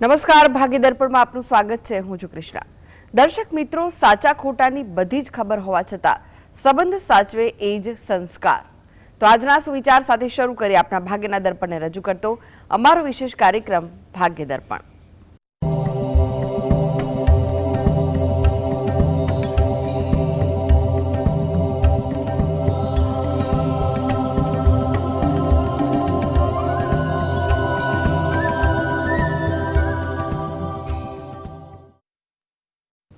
નમસ્કાર, ભાગીદર્પણમાં આપનું સ્વાગત છે. હું છું કૃષ્ણા. દર્શક મિત્રો, સાચા ખોટાની બધી જ ખબર હોવા છતાં સંબંધ સાચવે એ જ સંસ્કાર. તો આજના સુવિચાર સાથે શરૂ કરી આપણા ભાગ્યના દર્પણને રજૂ કરતો અમારો વિશેષ કાર્યક્રમ ભાગ્ય દર્પણ.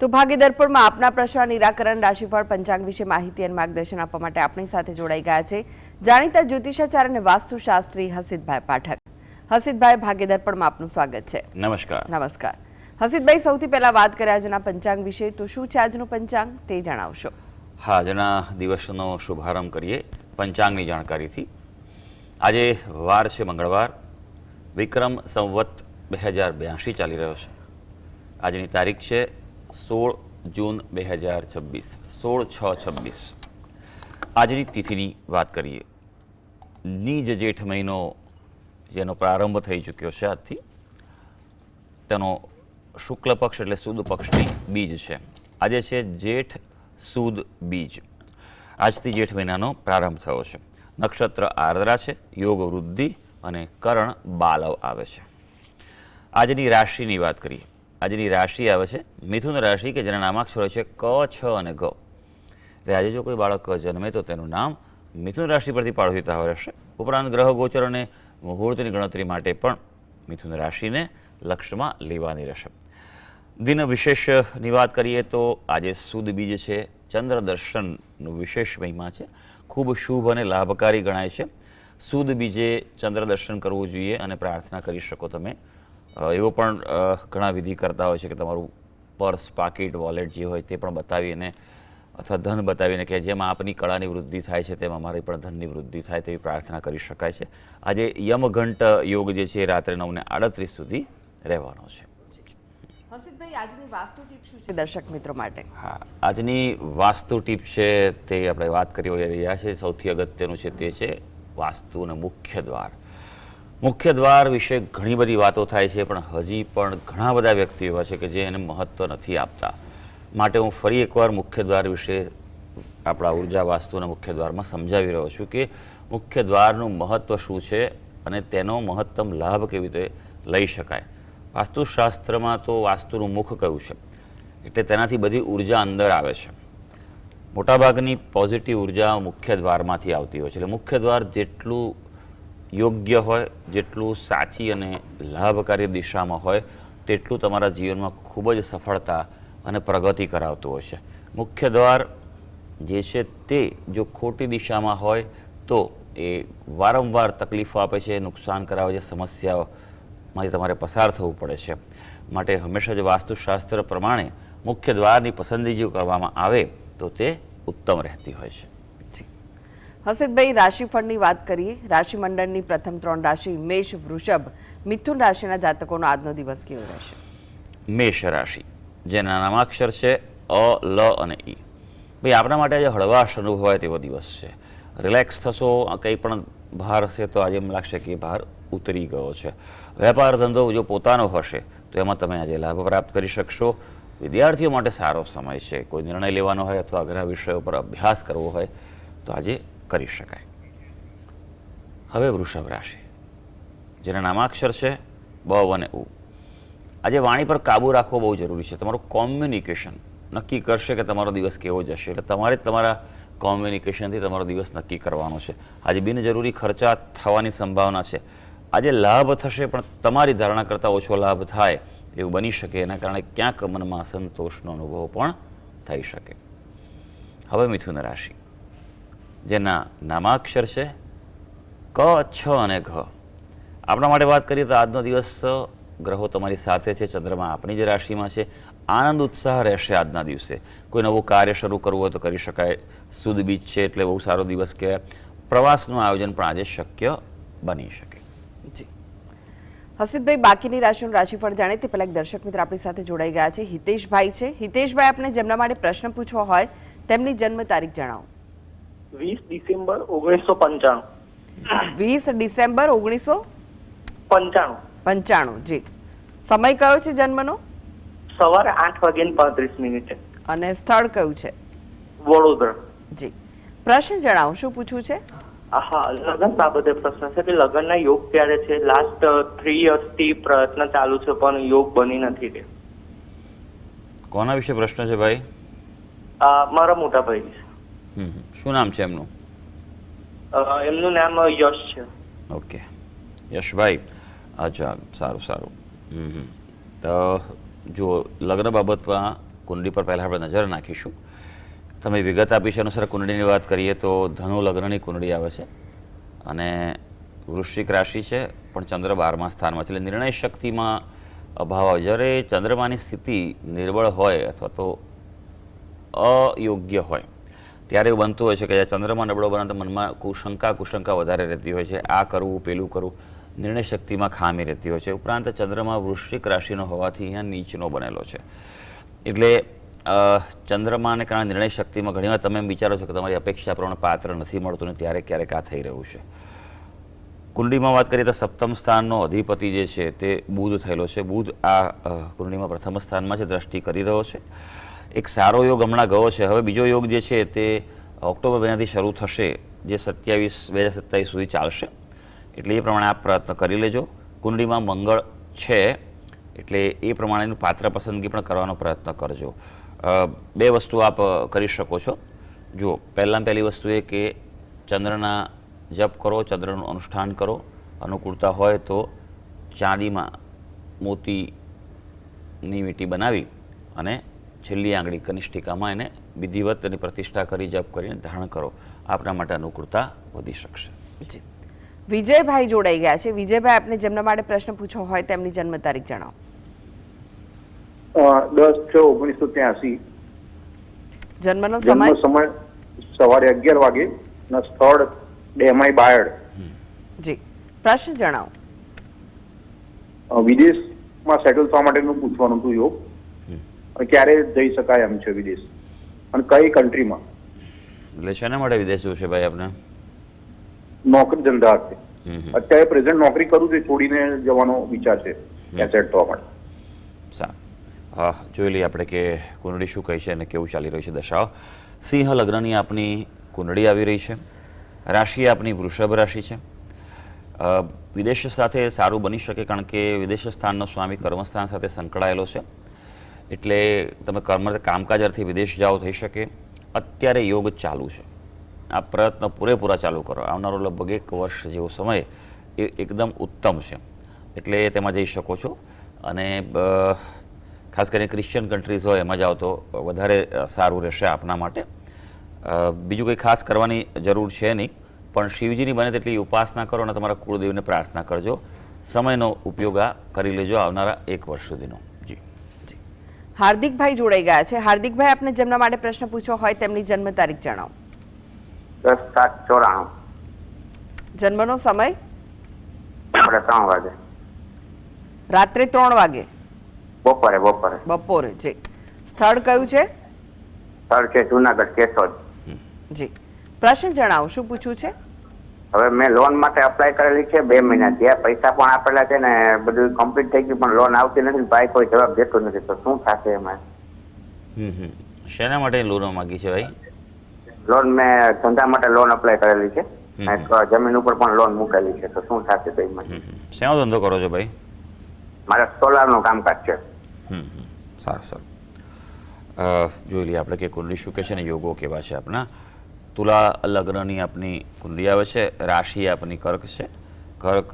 તો ભાગ્ય દર્પણમાં આપના પ્રશ્ન નિરાકરણ, રાશિફળ, પંચાંગ વિશે માહિતી અને માર્ગદર્શન આપવા માટે આપણી સાથે જોડાઈ ગયા છે જાણીતા જ્યોતિષાચાર્ય અને વાસ્તુશાસ્ત્રી હસીતભાઈ પાઠક. હસીતભાઈ, ભાગ્ય દર્પણમાં આપનું સ્વાગત છે. નમસ્કાર. નમસ્કાર. હસીતભાઈ, સૌથી પહેલા વાત કરીએ આજના પંચાંગ વિશે. તો શું છે આજનું પંચાંગ તે જણાવશો? હા, આજના દિવસનો શુભારંભ કરીએ પંચાંગની જાણકારીથી. આજે વાર છે મંગળવાર, વિક્રમ સંવત 2082 ચાલી રહ્યો છે. આજની તારીખ છે 16 જૂન 2026, 16/6/26. આજની તિથિની વાત કરીએ. નીજ જેઠ મહિનો જેનો પ્રારંભ થઈ ચૂક્યો છે આજથી, તેનો શુક્લ પક્ષ એટલે સુદ પક્ષની બીજ છે. આજે છે જેઠ સુદ બીજ. આજથી જેઠ મહિનાનો પ્રારંભ થયો છે. નક્ષત્ર આર્દ્રા છે, યોગ વૃદ્ધિ અને કરણ બાલવ આવે છે. આજની રાશિની વાત કરીએ. આજની રાશિ આવે છે મિથુન રાશિ, કે જેના નામાક્ષરો છે ક, છ અને ગ. એટલે આજે જો કોઈ બાળક જન્મે તો તેનું નામ મિથુન રાશિ પરથી પાડોશીતા રહેશે. ઉપરાંત ગ્રહ ગોચર અને મુહૂર્તની ગણતરી માટે પણ મિથુન રાશિને લક્ષ્યમાં લેવાની રહેશે. દિન વિશેષની વાત કરીએ તો આજે સુદ બીજ છે. ચંદ્ર દર્શનનો વિશેષ મહિમા છે, ખૂબ શુભ અને લાભકારી ગણાય છે. સુદ બીજે ચંદ્ર દર્શન કરવું જોઈએ અને પ્રાર્થના કરી શકો તમે. એવો પણ ઘણા વિધિ કરતા હોય છે કે તમારું પર્સ, પાકીટ, વોલેટ જે હોય તે પણ બતાવીને અથવા ધન બતાવીને કે જેમ આપની કળાની વૃદ્ધિ થાય છે તેમ અમારી પણ ધનની વૃદ્ધિ થાય તેવી પ્રાર્થના કરી શકાય છે. આજે યમઘંટ યોગ જે છે રાત્રે 9:38 સુધી રહેવાનો છે. હસીતભાઈ, આજની વાસ્તુ ટીપ શું છે દર્શક મિત્રો માટે? હા, આજની વાસ્તુ ટીપ છે તે આપણે વાત કરી રહ્યા છે. સૌથી અગત્યનું છે તે છે વાસ્તુ અને મુખ્ય દ્વાર. મુખ્ય દ્વાર વિશે ઘણી બધી વાતો થાય છે, પણ હજી પણ ઘણા બધા વ્યક્તિઓ એવા છે કે જે એને મહત્ત્વ નથી આપતા. માટે હું ફરી એકવાર મુખ્ય દ્વાર વિશે આપણા ઉર્જા વાસ્તુ અને મુખ્ય દ્વારમાં સમજાવી રહ્યો છું કે મુખ્ય દ્વારનું મહત્ત્વ શું છે અને તેનો મહત્તમ લાભ કેવી રીતે લઈ શકાય. વાસ્તુશાસ્ત્રમાં તો વાસ્તુનું મુખ કયું છે એટલે તેનાથી બધી ઉર્જા અંદર આવે છે. મોટાભાગની પોઝિટિવ ઉર્જા મુખ્ય દ્વારમાંથી આવતી હોય છે. એટલે મુખ્ય દ્વાર જેટલું યોગ્ય હોય, જેટલું સાચી અને લાભકારી દિશામાં હોય, તેટલું તમારા જીવનમાં ખૂબ જ સફળતા અને પ્રગતિ કરાવતું હોય છે. મુખ્ય દ્વાર જે છે તે જો ખોટી દિશામાં હોય તો એ વારંવાર તકલીફો આપે છે, નુકસાન કરાવે છે, સમસ્યાઓમાંથી તમારે પસાર થવું પડે છે. માટે હંમેશા જ વાસ્તુશાસ્ત્ર પ્રમાણે મુખ્ય દ્વારની પસંદગી જો કરવામાં આવે તો તે ઉત્તમ રહેતી હોય છે. હસીતભાઈ, રાશિફળની વાત કરીએ. રાશિ મંડળની પ્રથમ 3 રાશિ મેષ, વૃષભ, મિથુન રાશિના જાતકોનો આજનો દિવસ કેવો રહેશે? મેષ રાશિ, જેના નામાક્ષર છે અ, લ અને ઈ. ભાઈ, આપણા માટે આજે હળવાશ અનુભવાય તેવો દિવસ છે. રિલેક્સ થશો. કંઈ પણ ભાર હશે તો આજે એમ લાગશે કે ભાર ઉતરી ગયો છે. વેપાર ધંધો જો પોતાનો હશે તો એમાં તમે આજે લાભ પ્રાપ્ત કરી શકશો. વિદ્યાર્થીઓ માટે સારો સમય છે. કોઈ નિર્ણય લેવાનો હોય અથવા અઘરા વિષયો પર અભ્યાસ કરવો હોય તો આજે કરી શકાય. હવે વૃષભ રાશિ, જેના નામાક્ષર છે બ અને ઉ. આજે વાણી પર કાબૂ રાખવો બહુ જરૂરી છે. તમારું કોમ્યુનિકેશન નક્કી કરશે કે તમારો દિવસ કેવો જશે. એટલે તમારે તમારા કોમ્યુનિકેશનથી તમારો દિવસ નક્કી કરવાનો છે. આજે બિનજરૂરી ખર્ચા થવાની સંભાવના છે. આજે લાભ થશે પણ તમારી ધારણા કરતાં ઓછો લાભ થાય એવું બની શકે. એના કારણે ક્યાંક મનમાં અસંતોષનો અનુભવ પણ થઈ શકે. હવે મિથુન રાશિ, જેના નામાક્ષર છે ક, છ અને ઘ. આપણા માટે વાત કરીએ તો આજનો દિવસ ગ્રહો તમારી સાથે છે. ચંદ્રમા આપણી જ રાશિમાં છે. આનંદ ઉત્સાહ રહેશે આજના દિવસે. કોઈ નવું કાર્ય શરૂ કરવું હોય તો કરી શકાય. સુદ બીજ છે એટલે બહુ સારો દિવસ કહેવાય. પ્રવાસનું આયોજન પણ આજે શક્ય બની શકે. જી હસીતભાઈ, બાકીની રાશિનું રાશિફળ જાણે તે પહેલા એક દર્શક મિત્ર આપણી સાથે જોડાઈ ગયા છે. હિતેશભાઈ છે. હિતેશભાઈ, આપણે જેમના માટે પ્રશ્ન પૂછવો હોય તેમની જન્મ તારીખ જણાવો. 20 ડિસેમ્બર 1995. 20 ડિસેમ્બર 1995. જી સમય કયો છે જન્મનો સવારે 8:35 અને સ્થળ કયું છે? વડોદરા. જી, પ્રશ્ન જણાવો, શું પૂછવું છે? હા, લગ્ન બાબતે પ્રશ્ન છે કે લગ્નના યોગ ક્યારે છે? લાસ્ટ 3 yearsથી પ્રયત્ન ચાલુ છે પણ યોગ બની નથી રહ્યો. કોના વિશે પ્રશ્ન છે ભાઈ? મારા મોટા ભાઈ છે. શું નામ છે એમનું? એમનું નામ યશ છે. ઓકે, યશભાઈ. અચ્છા, સારું સારું. તો જો લગ્ન બાબતમાં કુંડળી પર પહેલાં આપણે નજર નાખીશું. તમે વિગત આપી છે અનુસાર કુંડળીની વાત કરીએ તો ધનુ લગ્નની કુંડળી આવે છે અને વૃશ્ચિક રાશિ છે, પણ ચંદ્ર 12મા સ્થાનમાં છે, એટલે નિર્ણય શક્તિમાં અભાવ આવે. જ્યારે ચંદ્રમાની સ્થિતિ નિર્બળ હોય અથવા તો અયોગ્ય હોય ત્યારે એવું બનતું હોય છે કે ચંદ્રમાં નબળો બને તો મનમાં કુશંકા વધારે રહેતી હોય છે. આ કરવું પેલું કરવું, નિર્ણય શક્તિમાં ખામી રહેતી હોય છે. ઉપરાંત ચંદ્રમાં વૃશ્ચિક રાશિનો હોવાથી અહીંયા નીચનો બનેલો છે, એટલે ચંદ્રમાને કારણે નિર્ણય શક્તિમાં ઘણીવાર તમે એમ વિચારો છો કે તમારી અપેક્ષા પ્રમાણે પાત્ર નથી મળતું ને ત્યારે ક્યારેક આ થઈ રહ્યું છે. કુંડળીમાં વાત કરીએ તો સપ્તમ સ્થાનનો અધિપતિ જે છે તે બુધ થયેલો છે. બુધ આ કુંડળીમાં પ્રથમ સ્થાનમાં છે, દ્રષ્ટિ કરી રહ્યો છે. એક સારો યોગ હમણાં ગયો છે. હવે બીજો યોગ જે છે તે ઓક્ટોબર મહિનાથી શરૂ થશે, જે 2027 સુધી ચાલશે, એટલે એ પ્રમાણે આપ પ્રયત્ન કરી લેજો. કુંડળીમાં મંગળ છે એટલે એ પ્રમાણેનું પાત્ર પસંદગી પણ કરવાનો પ્રયત્ન કરજો. બે વસ્તુ આપ કરી શકો છો. જુઓ, પહેલી વસ્તુ એ કે ચંદ્રના જપ કરો, ચંદ્રનું અનુષ્ઠાન કરો. અનુકૂળતા હોય તો ચાંદીમાં મોતીની વીંટી બનાવી અને છેલ્લી આંગળી કનિષ્ઠિકામાં એને વિધિવત એની પ્રતિષ્ઠા કરી જપ કરીને ધારણ કરો. આપના માટે અનુકૂળતા વધી શકશે. જી, વિજયભાઈ જોડાઈ ગયા છે. વિજયભાઈ, આપને જેમના માટે પ્રશ્ન પૂછવો હોય તેમની જન્મ તારીખ જણાવો. 10/6/1983. જન્મનો જન્મ સમય? સમય સવારે 11 વાગે અને સ્થળ ડેમાઈ બાયડ. જી, પ્રશ્ન જણાવો. વિદેશમાં સેટલ થવા માટેનું પૂછવાનું હતું યોગ, અને ક્યારે જઈ શકાય એમ છે વિદેશ, અને કઈ કન્ટ્રીમાં? એટલે શેના માટે વિદેશ જવું છે ભાઈ આપને? નોકરી ધંધા અર્થે. અત્યારે પ્રેઝન્ટ નોકરી કરું છું, છોડીને જવાનો વિચાર છે ત્યાં સેટ થવા માટે. સારું, જોઈ લઈએ આપણે કે કુંડળી શું કહે છે અને કેવું ચાલી રહ્યું છે દશાઓ. સિંહ લગ્નની આપની કુંડળી આવી રહી છે. રાશિ આપની વૃષભ રાશિ છે. વિદેશ સાથે સારું બની શકે, કારણ કે વિદેશ સ્થાનનો સ્વામી કર્મસ્થાન સાથે સંકળાયેલો છે, એટલે તમે કામકાજ અર્થે વિદેશ જાઓ થઈ શકે. અત્યારે યોગ ચાલુ છે, આ પ્રયત્ન પૂરેપૂરા ચાલુ કરો. આવનારો લગભગ 1 વર્ષ જેવો સમય એ એકદમ ઉત્તમ છે, એટલે તેમાં જઈ શકો છો. અને ખાસ કરીને ક્રિશ્ચિયન કન્ટ્રીઝ હોય એમાં જાઓ તો વધારે સારું રહેશે આપના માટે. બીજું કંઈ ખાસ કરવાની જરૂર છે નહીં, પણ શિવજીની બને તેટલી ઉપાસના કરો અને તમારા કુળદેવને પ્રાર્થના કરજો. સમયનો ઉપયોગ આ કરી લેજો આવનારા 1 વર્ષ સુધીનો. જી, હાર્દિકભાઈ જોડાઈ ગયા છે. હાર્દિકભાઈ, આપને જેમના માટે પ્રશ્ન પૂછવો હોય તેમની જન્મ તારીખ જણાવો. 10/7/94. જન્મનો સમય? 3 વાગે. રાત્રે 3 વાગે? બપોરે. જી. સ્થળ કયું છે? સ્થળ છે જુનાગઢ, કેશોદ. જી, પ્રશ્ન જણાવો, શું પૂછવું છે? હવે મેં લોન માટે અપ્લાય કરેલી છે 2 મહિના થયા, પૈસા પણ આપેલા છે ને બધું કમ્પ્લીટ થઈ ગયું, પણ લોન આવતી નથી. ભાઈ કોઈ જવાબ દેતો નથી, તો શું થશે એમાં? શેના માટે લોન માંગી છે ભાઈ? લોન મેં ધંધા માટે લોન અપ્લાય કરેલી છે, જમીન ઉપર પણ લોન મૂકેલી છે, તો શું થશે તો એમાં? શેનો ધંધો કરો છો ભાઈ? મારે સોલારનું કામકાજ છે. સારું. જોઈ લઈએ આપણે કે કુંડળી શું કહે છે ને યોગો કેવા છે આપણા. તુલા લગ્નની આપની કુંડળી આવે છે. રાશિ આપની કર્ક છે. કર્ક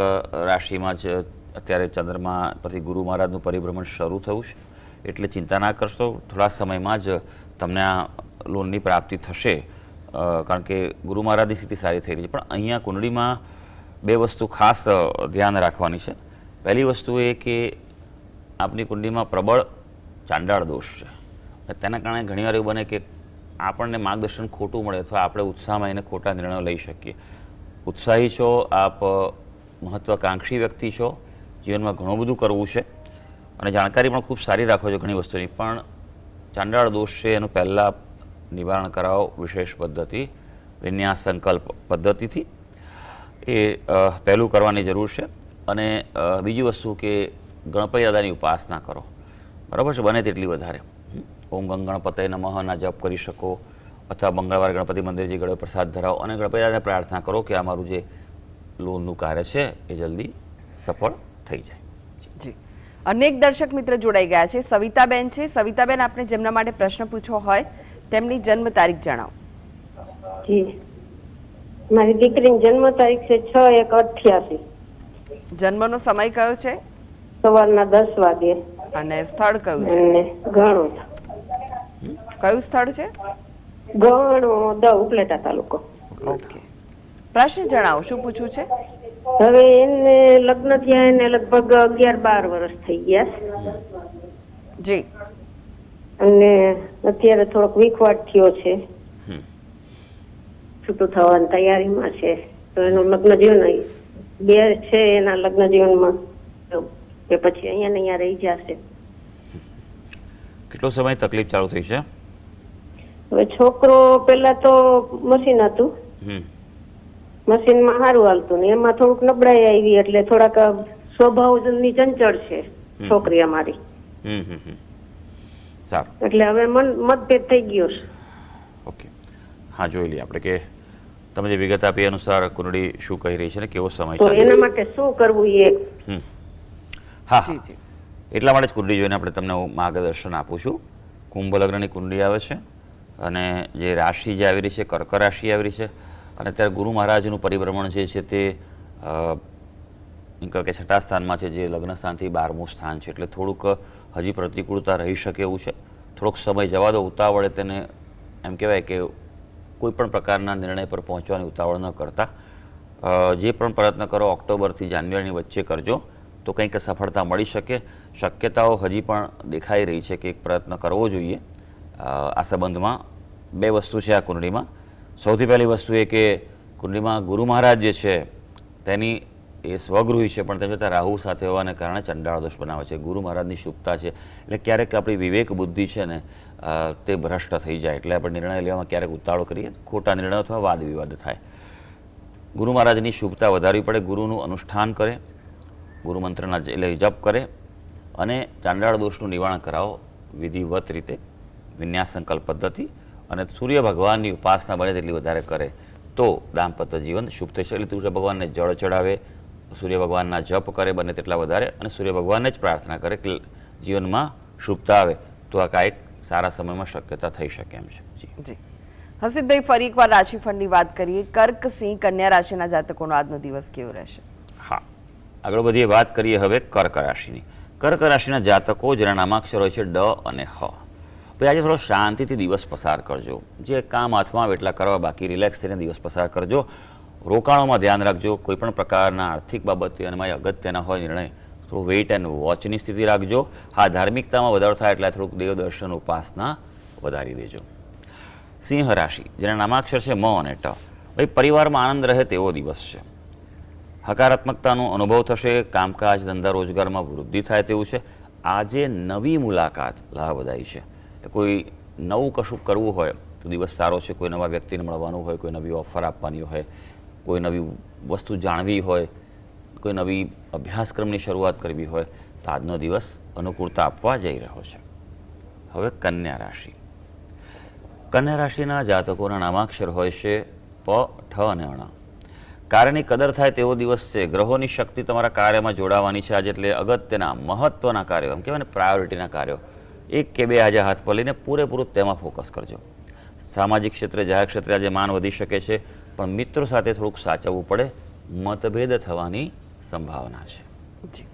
રાશિમાં જ અત્યારે ચંદ્રમાં પરથી ગુરુ મહારાજનું પરિભ્રમણ શરૂ થયું છે, એટલે ચિંતા ના કરશો. થોડા સમયમાં જ તમને આ લોનની પ્રાપ્તિ થશે, કારણ કે ગુરુ મહારાજની સ્થિતિ સારી થઈ રહી છે. પણ અહીંયા કુંડળીમાં 2 વસ્તુ ખાસ ધ્યાન રાખવાની છે. પહેલી વસ્તુ એ કે આપની કુંડળીમાં પ્રબળ ચાંડાળ દોષ છે, અને તેના કારણે ઘણીવાર એવું બને કે આપણને માર્ગદર્શન ખોટું મળે અથવા આપણે ઉત્સાહમાં એને ખોટા નિર્ણયો લઈ શકીએ. ઉત્સાહી છો આપ, મહત્વાકાંક્ષી વ્યક્તિ છો, જીવનમાં ઘણું બધું કરવું છે અને જાણકારી પણ ખૂબ સારી રાખો છો ઘણી વસ્તુની, પણ ચાંડાળ દોષ છે એનું પહેલાં નિવારણ કરાવો વિશેષ પદ્ધતિ, વિન્યાસ સંકલ્પ પદ્ધતિથી. એ પહેલું કરવાની જરૂર છે. અને બીજી વસ્તુ કે ગણપતિ દાદાની ઉપાસના કરો, બરાબર છે, બને તેટલી વધારે. ઓમ ગંગ ગણપતય નમઃના જપ કરી શકો, અથવા મંગળવારે ગણપતિ મંદિર જઈ ગળે પ્રસાદ ધરાવો અને ગણપતિ દાદાને પ્રાર્થના કરો કે આ મારું જે લોનનું કાર્ય છે એ જલ્દી સફળ થઈ જાય. જી, અનેક દર્શક મિત્ર જોડાઈ ગયા છે. સવિતાબેન છે. સવિતાબેન, આપને જેમના માટે પ્રશ્ન પૂછવો હોય તેમની જન્મ તારીખ જણાવો. જી, મારી દીકરીની જન્મ તારીખ છે 6/1/88, જન્મનો સમય કયો છે સવારના 10 વાગે, અને સ્થળ કયું છે? અને ગણોદ. કયું સ્થળ છે? ગણોદ, ઉપલેટા તાલુકો. ઓકે, પ્રશ્ન જણાવો, શું પૂછવું છે? હવે એને લગ્ન થયા એને લગભગ 11-12 વર્ષ થઈ ગયા, જી, અને અત્યારે થોડોક વિખવાટ થયો છે, છૂટું થવાની તૈયારીમાં છે. તો એનું લગ્ન જીવન બે છે, એના લગ્ન જીવનમાં કે પછી અહીંયા ને અહીંયા રહી જશે. કેટલો સમય તકલીફ ચાલુ થઈ છે? હવે છોકરો પેલા તો મશીન હતું, મશીનમાં સારું હાલતું ને એમાં થોડુંક નબળાઈ આવી, એટલે થોડાક સ્વભાવની ચંચળ છે છોકરી અમારી, સારું, એટલે હવે મતભેદ થઈ ગયો છે. ઓકે, હા, જોઈ લઈએ આપણે કે તમે જે વિગત આપી અનુસાર કુંડળી શું કહી રહી છે ને કેવો સમય તો ચાલી એના રહ્યો માટે શું કરવું એ છે. હા, જી, જી. એટલા માટે જ કુંડળી જોઈને આપણે તમને હું માર્ગદર્શન આપું છું. કુંભ લગ્નની કુંડળી આવે છે અને જે રાશિ જે આવી રહી છે કર્ક રાશિ આવી રહી છે, અને અત્યારે ગુરુ મહારાજનું પરિભ્રમણ જે છે તે એમ કહેવાય કે 6થા સ્થાનમાં છે, જે લગ્ન સ્થાનથી 12મું સ્થાન છે, એટલે થોડુંક હજી પ્રતિકૂળતા રહી શકે એવું છે. થોડોક સમય જવા દો, ઉતાવળે તેને એમ કહેવાય કે કોઈ પણ પ્રકારના નિર્ણય પર પહોંચવાની ઉતાવળ ન કરતા જે પણ પ્રયત્ન કરો ઓક્ટોબરથી જાન્યુઆરીની વચ્ચે કરજો તો કંઈક સફળતા મળી શકે. શક્યતાઓ હજી પણ દેખાઈ રહી છે કે એક પ્રયત્ન કરવો જોઈએ આ સંબંધમાં. બે વસ્તુ છે આ કુંડળીમાં. સૌથી પહેલી વસ્તુ એ કે કુંડળીમાં ગુરુ મહારાજ જે છે તેની એ સ્વગૃહી છે, પણ તેમ છતાં રાહુ સાથે હોવાને કારણે ચંડાળ દોષ બનાવે છે. ગુરુ મહારાજની શુભતા છે, એટલે ક્યારેક આપણી વિવેક બુદ્ધિ છે ને તે ભ્રષ્ટ થઈ જાય, એટલે આપણે નિર્ણય લેવામાં ક્યારેક ઉતાવળ કરીએ, ખોટા નિર્ણયો અથવા વાદ વિવાદ થાય. ગુરુ મહારાજની શુભતા વધારવી પડે, ગુરુનું અનુષ્ઠાન કરે, ગુરુ મંત્રના એટલે જપ કરે અને ચાંડાળ દોષનું નિવારણ કરાવો વિધિવત રીતે, વિન્યાસ સંકલ્પ પદ્ધતિ, અને સૂર્ય ભગવાનની ઉપાસના બને તેટલી વધારે કરે તો દાંપત્ય જીવન શુભ થશે. એટલે સૂર્ય ભગવાનને જળ ચડાવે, સૂર્ય ભગવાનના જપ કરે બને તેટલા વધારે, અને સૂર્ય ભગવાનને જ પ્રાર્થના કરે કે જીવનમાં શુભતા આવે, તો આ કાંઈક સારા સમયમાં શક્યતા થઈ શકે એમ છે. જી, હસીબભાઈ, ફરી એકવાર રાશિફળની વાત કરીએ. કર્ક, સિંહ, કન્યા રાશિના જાતકોનો આજનો દિવસ કેવો રહેશે? હા, આગળ વધીએ, વાત કરીએ હવે કર્ક રાશિની. કર્ક રાશિના જાતકો જેના નામાક્ષર હોય છે ડ અને હ. ભાઈ, આજે થોડો શાંતિથી દિવસ પસાર કરજો. જે કામ હાથમાં આવે એટલા કરવા, બાકી રિલેક્સ થઈને દિવસ પસાર કરજો. રોકાણોમાં ધ્યાન રાખજો. કોઈ પણ પ્રકારના આર્થિક બાબતે અને અગત્યના હોય નિર્ણય, થોડું વેઇટ એન્ડ વોચની સ્થિતિ રાખજો. હા, ધાર્મિકતામાં વધારો થાય એટલે થોડુંક દેવદર્શન ઉપાસના વધારી દેજો. સિંહ રાશિ જેના નામાક્ષર છે મ અને ટ. ભાઈ, પરિવારમાં આનંદ રહે તેવો દિવસ છે. હકારાત્મકતાનો અનુભવ થશે. કામકાજ, ધંધા, રોજગારમાં વૃદ્ધિ થાય તેવું છે. આજે નવી મુલાકાત લાભદાયી છે. કોઈ નવું કશું કરવું હોય તો દિવસ સારો છે. કોઈ નવા વ્યક્તિને મળવાનું હોય, કોઈ નવી ઓફર આપવાની હોય, કોઈ નવી વસ્તુ જાણવી હોય, કોઈ નવી અભ્યાસક્રમની શરૂઆત કરવી હોય તો આજનો દિવસ અનુકૂળતા આપવા જઈ રહ્યો છે. હવે કન્યા રાશિ. કન્યા રાશિના જાતકોના નામાક્ષર હોય છે પ, ઠ અને અણ. કાર્યની કદર થાય તેવો દિવસ છે. ગ્રહોની શક્તિ તમારા કાર્યમાં જોડાવાની છે આજે, એટલે અગત્યના મહત્વના કાર્યો, એમ કહેવાય ને પ્રાયોરિટીના કાર્યો, એક કે બે આજે હાથ પર લઈને પૂરેપૂરું તેમાં ફોકસ કરજો. સામાજિક ક્ષેત્રે, જાહેર ક્ષેત્રે આજે માન વધી શકે છે, પણ મિત્રો સાથે થોડુંક સાચવવું પડે. મતભેદ થવાની સંભાવના છે. જી,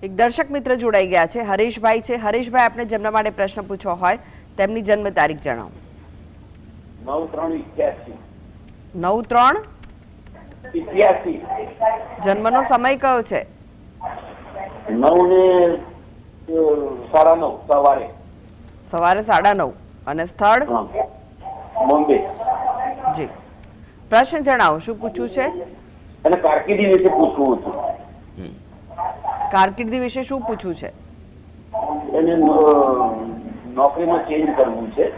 એક દર્શક મિત્ર જોડાઈ ગયા છે, હરેશભાઈ છે. હરેશભાઈ, આપને જેમના માટે પ્રશ્ન પૂછવો હોય તેમની જન્મ તારીખ જણાવો. 9/3/88. 9/3/88. જન્મનો સમય કયો છે? 9 ને 9:30 સવારે. સવારે 9:30. અને સ્થળ? બોમ્બે. જી, પ્રશ્ન જણાવો, શું પૂછવું છે? અને કારકિર્દી વિશે પૂછવું હતું. કારકિર્દી વિશે શું પૂછવું છે? એને નોકરીમાં ચેન્જ કરવું છે.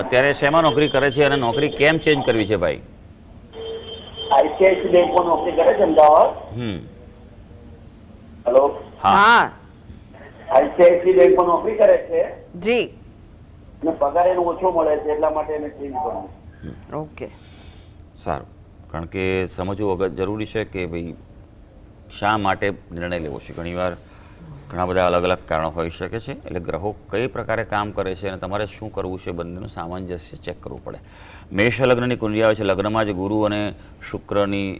અત્યારે શેમાં નોકરી કરે છે અને નોકરી કેમ ચેન્જ કરવી છે ભાઈ? આઈસીઆઈસી બેંકમાં નોકરી કરે છે અમદાવાદ. હેલો, હા આઈસીઆઈસી બેંકમાં નોકરી કરે છે જી અને પગાર એનો ઓછો મળે છે, એટલા માટે એને ચેન્જ કરવું. ઓકે સારું, કારણ કે સમજવું વગર જરૂરી છે કે ભાઈ શા માટે નિર્ણય લેવો છે. ઘણીવાર ઘણા બધા અલગ અલગ કારણો હોઈ શકે છે, એટલે ગ્રહો કઈ પ્રકારે કામ કરે છે અને તમારે શું કરવું છે બંનેનું સામંજસ્ય ચેક કરવું પડે. મેષ લગ્નની કુંડલી આવે છે, લગ્નમાં જ ગુરુ અને શુક્રની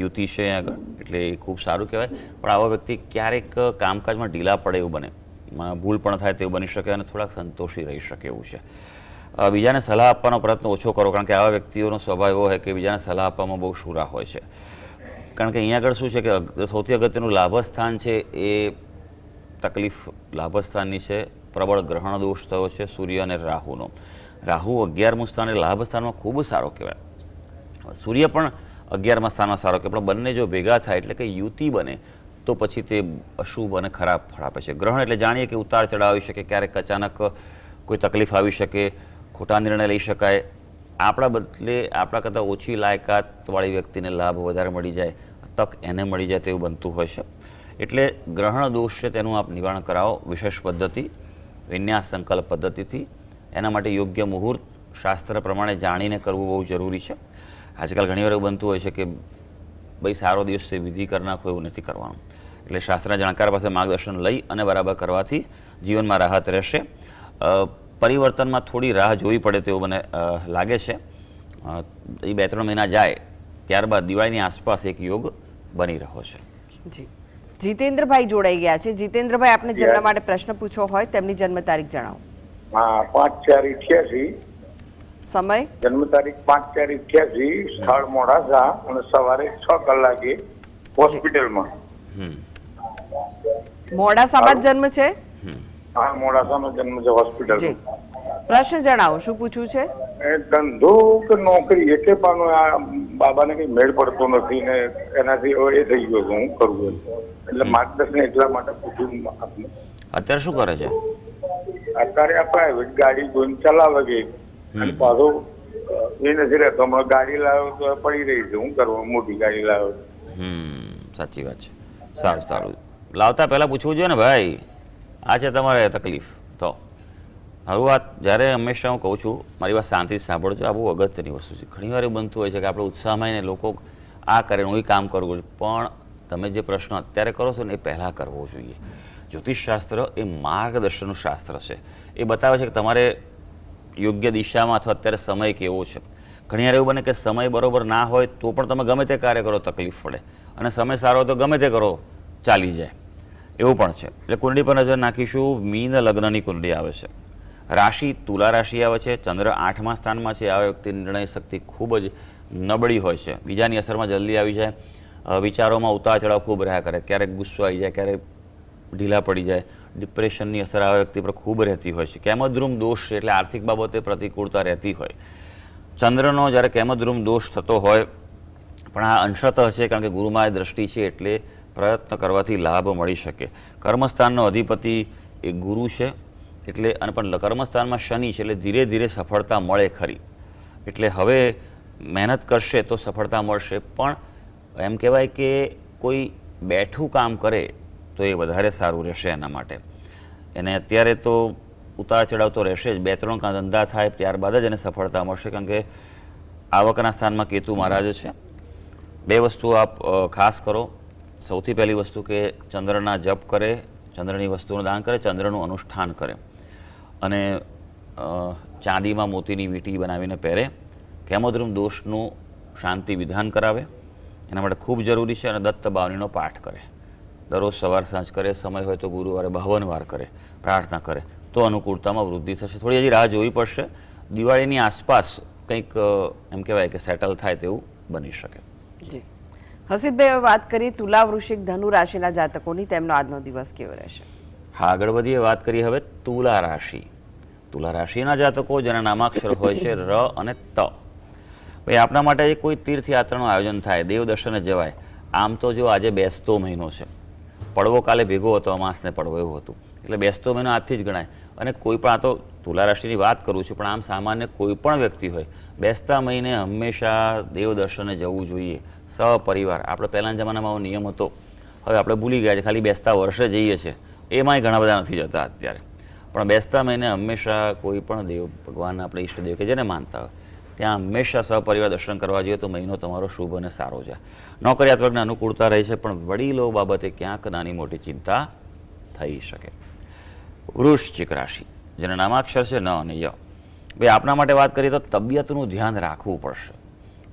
યુતિ છે આગળ, એટલે એ ખૂબ સારું કહેવાય. પણ આવા વ્યક્તિ ક્યારેક કામકાજમાં ઢીલા પડે એવું બને, ભૂલ પણ થાય તેવું બની શકે અને થોડાક સંતોષી રહી શકે એવું છે. બીજાને સલાહ આપવાનો પ્રયત્ન ઓછો કરો, કારણ કે આવા વ્યક્તિઓનો સ્વભાવ એવો હોય કે બીજાને સલાહ આપવામાં બહુ શુરા હોય છે. કારણ કે અહીંયા આગળ શું છે કે સૌથી અગત્યનું લાભસ્થાન છે એ તકલીફ લાભસ્થાનની છે. પ્રબળ ગ્રહણ દોષ થયો છે સૂર્ય અને રાહુનો. રાહુ 11મું સ્થાન એટલે લાભસ્થાનમાં ખૂબ સારો કહેવાય. સૂર્ય પણ 11મા સ્થાનમાં સારો કહેવાય, પણ બંને જો ભેગા થાય એટલે કે યુતિ બને તો પછી તે અશુભ અને ખરાબ ફળ આપે છે. ગ્રહણ એટલે જાણીએ કે ઉતાર ચઢાવ આવી શકે, ક્યારેક અચાનક કોઈ તકલીફ આવી શકે, ખોટા નિર્ણય લઈ શકાય, આપણા બદલે આપણા કરતાં ઓછી લાયકાતવાળી વ્યક્તિને લાભ વધારે મળી જાય, તક એને મળી જાય તેવું બનતું હોય છે. એટલે ગ્રહણ દોષ છે તેનું આપ નિવારણ કરાવો વિશેષ પદ્ધતિ, વિન્યાસ સંકલ્પ પદ્ધતિથી. એના માટે યોગ્ય મુહૂર્ત શાસ્ત્ર પ્રમાણે જાણીને કરવું બહુ જરૂરી છે. આજકાલ ઘણીવાર એવું બનતું હોય છે કે ભાઈ સારો દિવસ છે વિધિ કરી નાખો, એવું નથી કરવાનું. એટલે શાસ્ત્રના જાણકાર પાસે માર્ગદર્શન લઈ અને બરાબર કરવાથી જીવનમાં રાહત રહેશે. પરિવર્તનમાં થોડી રાહ જોવી પડે તેવું મને લાગે છે. એ 2-3 મહિના જાય ત્યારબાદ દિવાળીની આસપાસ એક યોગ બની રહ્યો છે. જી જીતેન્દ્રભાઈ જોડાઈ ગયા છે. જીતેન્દ્રભાઈ, આપને જેમના માટે પ્રશ્ન પૂછવો હોય તેમની જન્મ તારીખ જણાવો. હા, 5/4/88. સમય? જન્મ તારીખ 5/4/88, સ્થળ મોડાસા અને સવારે 6 કલાકે હોસ્પિટલમાં. મોડાસામાં જ જન્મ છે? હા, મોડાસાનો જન્મ છે, જી હોસ્પિટલમાં. પ્રશ્ન જણાવો, શું પૂછવું છે? એ ધંધો કે નોકરી એકે પાનો આ બાબાને કઈ મેળ પડતો નથી ને એનાથી હવે એ થઈ ગયો છે, હું કરવું એટલે માર્ગદર્શન એટલા માટે પૂછ્યું આપને. અત્યારે શું કરે છે? અત્યારે આ પ્રાઇવેટ ગાડી જોઈને ચલાવે છે અને પાછો એ નથી રહેતો. હમણાં ગાડી લાવ્યો તો પડી રહી છે, હું કરવું, મોટી ગાડી લાવ્યો. સાચી વાત છે. સારું સારું, લાવતા પહેલાં પૂછવું જોઈએ ને ભાઈ, આ છે તમારે તકલીફ. તો હવે વાત જ્યારે હંમેશા હું કહું છું, મારી વાત શાંતિથી સાંભળજો, આ બહુ અગત્યની વસ્તુ છે. ઘણીવાર એવું બનતું હોય છે કે આપણે ઉત્સાહમાં આવીને લોકો આ કરે હું એ કામ કરવું જોઈએ, પણ તમે જે પ્રશ્ન અત્યારે કરો છો ને એ પહેલાં કરવો જોઈએ. જ્યોતિષશાસ્ત્ર એ માર્ગદર્શનનું શાસ્ત્ર છે. એ બતાવે છે કે તમારે યોગ્ય દિશામાં અથવા અત્યારે સમય કેવો છે. ઘણીવાર એવું બને કે સમય બરોબર ના હોય તો પણ તમે ગમે તે કાર્ય કરો તકલીફ પડે, અને સમય સારો હોય તો ગમે તે કરો ચાલી જાય, એવું પણ છે. એટલે કુંડળી પર નજર નાખીશું. મીન લગ્નની કુંડળી આવે છે, રાશિ તુલા રાશિ આવે છે, ચંદ્ર 8મા સ્થાનમાં છે. આ વ્યક્તિની નિર્ણય શક્તિ ખૂબ જ નબળી હોય છે, બીજાની અસરમાં જલ્દી આવી જાય, વિચારોમાં ઉતાર ચઢાવ ખૂબ રહ્યા કરે, ક્યારેક ગુસ્સો આવી જાય, ક્યારેક ઢીલા પડી જાય, ડિપ્રેશનની અસર આ વ્યક્તિ પર ખૂબ રહેતી હોય છે. કેમદ્રુમ દોષ છે એટલે આર્થિક બાબતે પ્રતિકૂળતા રહેતી હોય. ચંદ્રનો જ્યારે કેમદ્રુમ દોષ થતો હોય, પણ આ અંશતઃ છે કારણ કે ગુરુમાં દ્રષ્ટિ છે એટલે પ્રયત્ન કરવાથી લાભ મળી શકે. કર્મસ્થાનનો અધિપતિ એ ગુરુ છે, એટલે અને પણ કર્મસ્થાનમાં શનિ છે એટલે ધીરે ધીરે સફળતા મળે ખરી. એટલે હવે મહેનત કરશે તો સફળતા મળશે, પણ એમ કહેવાય કે કોઈ બેઠું કામ કરે તો એ વધારે સારું રહેશે એના માટે. એને અત્યારે તો ઉતાર ચઢાવ તો રહેશે જ, 2-3 ધંધા થાય ત્યારબાદ જ એને સફળતા મળશે, કારણ કે આવકના સ્થાનમાં કેતુ મહારાજ છે. 2 વસ્તુ આપ ખાસ કરો. સૌથી પહેલી વસ્તુ કે ચંદ્રના જપ કરે, ચંદ્રની વસ્તુનું દાન કરે, ચંદ્રનું અનુષ્ઠાન કરે, અને ચાંદીમાં મોતીની વીંટી બનાવીને પહેરે. કેમદ્રુમ દોષનું શાંતિ વિધાન કરાવે, એના માટે ખૂબ જરૂરી છે. અને દત્ત બાવનીનો પાઠ કરે, દરરોજ સવાર સાંજ કરે, સમય હોય તો ગુરુવારે 52 વાર કરે, પ્રાર્થના કરે તો અનુકૂળતામાં વૃદ્ધિ થશે. થોડી હજી રાહ જોવી પડશે, દિવાળીની આસપાસ કંઈક એમ કહેવાય કે સેટલ થાય તેવું બની શકે. જી હસીબભાઈ, હવે વાત કરીએ તુલા, વૃશ્ચિક, ધનુ રાશિના જાતકોની, તેમનો આજનો દિવસ કેવો રહેશે? હા, આગળ વધીએ. વાત કરીએ હવે તુલા રાશિ. તુલા રાશિના જાતકો જેના નામાક્ષર હોય છે ર અને ત. ભાઈ, આપણા માટે કોઈ તીર્થયાત્રાનું આયોજન થાય, દેવ દર્શને જવાય. આમ તો જો આજે બેસતો મહિનો છે, પડવો કાલે ભેગો હતો, અમાસને પડવો એવું હતું, એટલે બેસતો મહિનો આજથી જ ગણાય. અને કોઈ પણ, આ તો તુલા રાશિની વાત કરું છું, પણ આમ સામાન્ય કોઈ પણ વ્યક્તિ હોય, બેસતા મહિને હંમેશા દેવ દર્શને જવું જોઈએ સપરિવાર. આપણે પહેલાંના જમાનામાં આવો નિયમ હતો, હવે આપણે ભૂલી ગયા છે, ખાલી બેસતા વર્ષે જઈએ છીએ, એમાંય ઘણા બધા નથી જતા અત્યારે. પણ બેસતા મહિને હંમેશા કોઈ પણ દેવ ભગવાન, આપણે ઈષ્ટદેવ કે જેને માનતા હોય ત્યાં હંમેશા સપરિવાર દર્શન કરવા જોઈએ તો મહિનો તમારો શુભ અને સારો જાય. નોકરિયાત વર્ગને અનુકૂળતા રહે છે, પણ વડીલો બાબતે ક્યાંક નાની મોટી ચિંતા થઈ શકે. વૃશ્ચિક રાશિ, જેના નામાક્ષર છે ન અને ય. ભાઈ, આપના માટે વાત કરીએ તો તબિયતનું ધ્યાન રાખવું પડશે.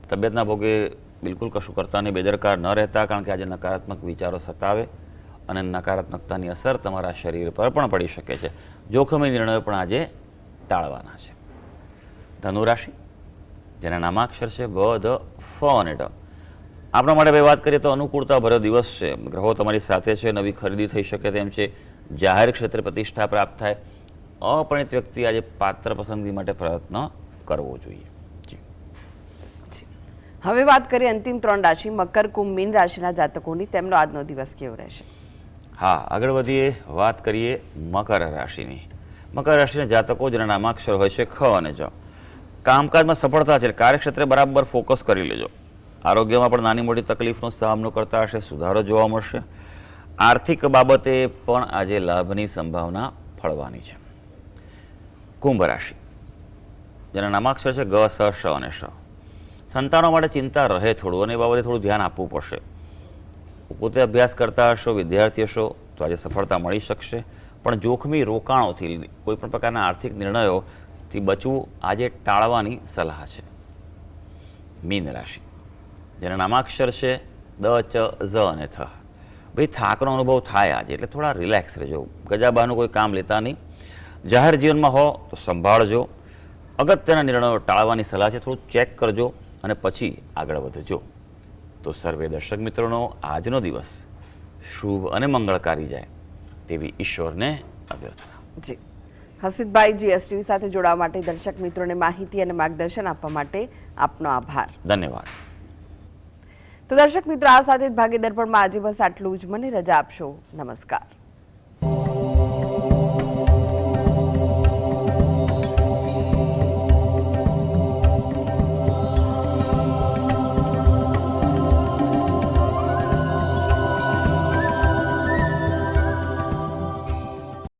તબિયતના ભોગે બિલકુલ કશું કરતા નહીં, બેદરકાર ન રહેતા, કારણ કે આજે નકારાત્મક વિચારો સતાવે અને નકારાત્મકતાની અસર તમારા શરીર પર પણ પડી શકે છે. જોખમી નિર્ણયો પણ આજે ટાળવાના છે. ધનુ રાશિ, જેના નામાક્ષર છે બ, ધ, ફ અને ડ. આપણા માટે ભાઈ વાત કરીએ તો અનુકૂળતા ભર્યો દિવસ છે. ગ્રહો તમારી સાથે છે, નવી ખરીદી થઈ શકે તેમ છે, જાહેર ક્ષેત્રે પ્રતિષ્ઠા પ્રાપ્ત થાય. અપરિણિત વ્યક્તિ આજે પાત્ર પસંદગી માટે પ્રયત્ન કરવો જોઈએ. હવે વાત કરીએ અંતિમ 3 રાશિ મકર, કુંભ, મીન રાશિના જાતકોની. તેમનો આજનો દિવસ કેવો રહેશે? હા, આગળ વધીએ, વાત કરીએ મકર રાશિની. મકર રાશિના જાતકો જેના નામાક્ષર હોય છે ખ અને જ. કામકાજમાં સફળતા છે, કાર્યક્ષેત્રે બરાબર ફોકસ કરી લેજો. આરોગ્યમાં પણ નાની મોટી તકલીફનો સામનો કરતા હશે, સુધારો જોવા મળશે. આર્થિક બાબતે પણ આજે લાભની સંભાવના ફળવાની છે. કુંભ રાશિ, જેના નામાક્ષર છે ગ, સ, શ અને શ. સંતાનો માટે ચિંતા રહે થોડું, અને એ બાબતે થોડું ધ્યાન આપવું પડશે. પોતે અભ્યાસ કરતા હશો, વિદ્યાર્થી હશો તો આજે સફળતા મળી શકશે, પણ જોખમી રોકાણોથી, કોઈ પણ પ્રકારના આર્થિક નિર્ણયોથી બચવું આજે ટાળવાની સલાહ છે. મીન રાશિ, જેના નામાક્ષર છે દ, ચ, ઝ અને થ. ભાઈ, થાકનો અનુભવ થાય આજે, એટલે થોડા રિલેક્સ રહેજો. ગજાબાનું કોઈ કામ લેતા નહીં. જાહેર જીવનમાં હો તો સંભાળજો. અગત્યના નિર્ણયો ટાળવાની સલાહ છે, થોડું ચેક કરજો અને પછી આગળ વધજો. તો સર્વે દર્શક મિત્રોનો આજનો દિવસ શુભ અને મંગળકારી જાય તેવી ઈશ્વરને અભ્યર્થના. જી, હસીતભાઈ જીએસટીવી સાથે જોડાવા માટે, દર્શક મિત્રોને માહિતી અને માર્ગદર્શન આપવા માટે આપનો આભાર. ધન્યવાદ. તો દર્શક મિત્રો, આ સાથે જ ભાગ્ય દર્પણમાં આજે બસ આટલું જ. મને રજા આપશો. નમસ્કાર.